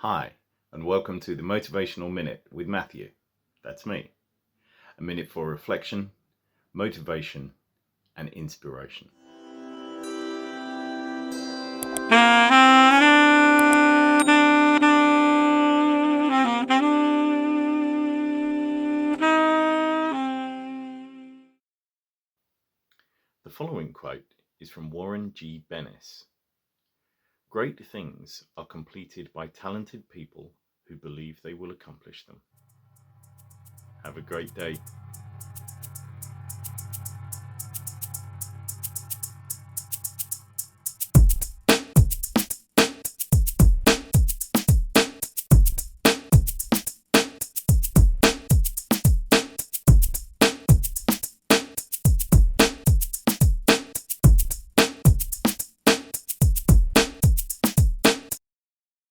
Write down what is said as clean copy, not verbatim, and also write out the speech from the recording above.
Hi, and welcome to the Motivational Minute with Matthew. That's me. A minute for reflection, motivation, and inspiration. The following quote is from Warren G Bennis. Great things are completed by talented people who believe they will accomplish them. Have a great day.